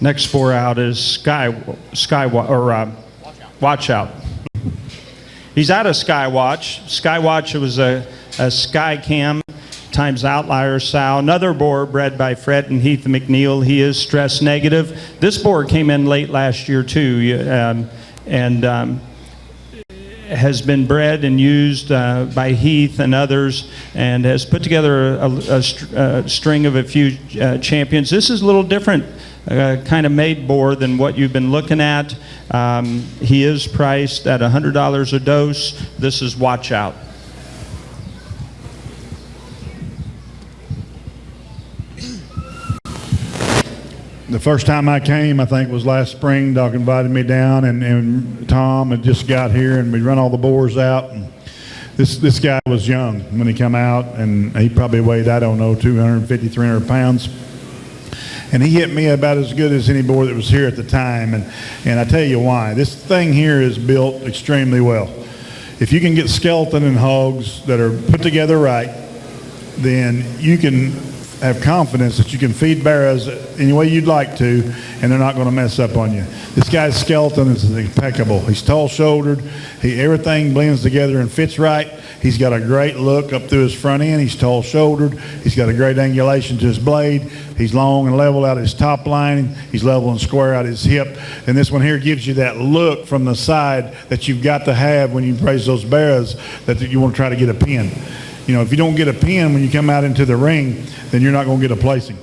Next boar out is Watch Out. He's out of Skywatch. Skywatch was a Sky Cam times outlier sow. Another boar bred by Fred and Heath McNeil. He is stress negative. This boar came in late last year too, and has been bred and used by Heath and others, and has put together a string of a few champions. This is a little different kind of made boar than what you've been looking at. He is priced at $100 a dose. This is Watch Out. The first time I came, I think, was last spring. Doc invited me down, and Tom had just got here, and we run all the boars out. And this guy was young when he come out, and he probably weighed, I don't know, 250, 300 pounds. And he hit me about as good as any boar that was here at the time. And I tell you why. This thing here is built extremely well. If you can get skeleton and hogs that are put together right, then you can have confidence that you can feed barrows any way you'd like to, and they're not going to mess up on you. This guy's skeleton is impeccable. He's tall-shouldered. Everything blends together and fits right. He's got a great look up through his front end. He's tall-shouldered. He's got a great angulation to his blade. He's long and level out his top line. He's level and square out his hip. And this one here gives you that look from the side that you've got to have when you raise those barrows, that you want to try to get a pin. You know, if you don't get a pin when you come out into the ring, then you're not going to get a placing.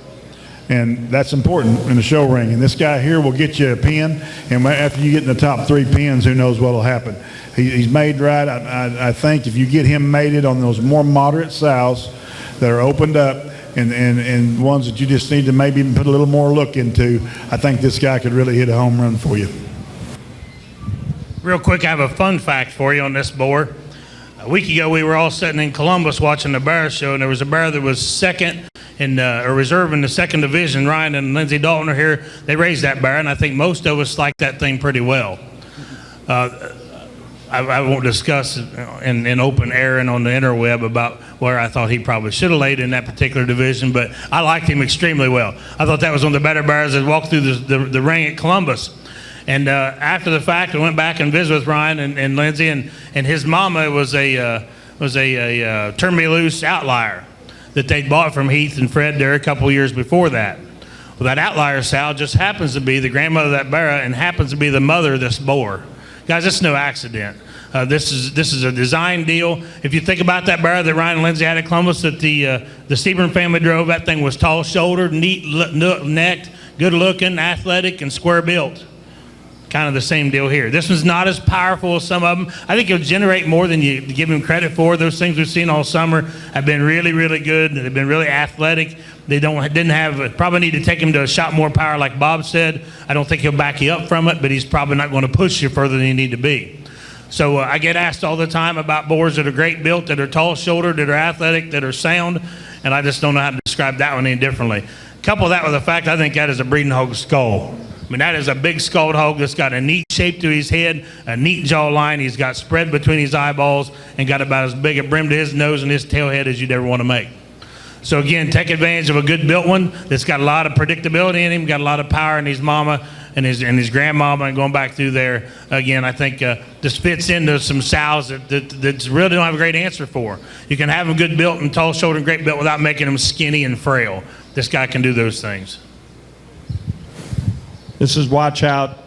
And that's important in the show ring. And this guy here will get you a pin, and after you get in the top 3 pins, who knows what will happen. He's made right. I think if you get him mated on those more moderate sows that are opened up, and ones that you just need to maybe put a little more look into, I think this guy could really hit a home run for you. Real quick, I have a fun fact for you on this boar. A week ago, we were all sitting in Columbus watching the barrow show, and there was a barrow that was second in or reserve in the second division. Ryan and Lindsay Dalton are here. They raised that barrow, and I think most of us like that thing pretty well. I won't discuss in open air and on the interweb about where I thought he probably should have laid in that particular division, but I liked him extremely well. I thought that was one of the better barrows that walked through the ring at Columbus. And after the fact, I went back and visited with Ryan and Lindsay, and his mama was a turn me loose outlier that they'd bought from Heath and Fred there a couple of years before that. Well, that outlier sow just happens to be the grandmother of that barrow and happens to be the mother of this boar. Guys, it's no accident. This is a design deal. If you think about that barrow that Ryan and Lindsay had at Columbus that the Sebring family drove, that thing was tall-shouldered, neat-necked, good-looking, athletic, and square-built. Kind of the same deal here. This one's not as powerful as some of them. I think it'll generate more than you give him credit for. Those things we've seen all summer have been really, really good. They've been really athletic. They probably need to take him to a shot more power like Bob said. I don't think he'll back you up from it, but he's probably not going to push you further than you need to be. So I get asked all the time about boars that are great built, that are tall-shouldered, that are athletic, that are sound, and I just don't know how to describe that one any differently. Couple that with the fact I think that is a breeding hog skull. I mean, that is a big skulled hog that's got a neat shape to his head, a neat jawline. He's got spread between his eyeballs and got about as big a brim to his nose and his tail head as you'd ever want to make. So again, take advantage of a good built one that's got a lot of predictability in him, got a lot of power in his mama and his grandmama, and going back through there, again, I think this fits into some sows that really don't have a great answer for. You can have them good built and tall-shouldered and great built without making them skinny and frail. This guy can do those things. This is Watch Out.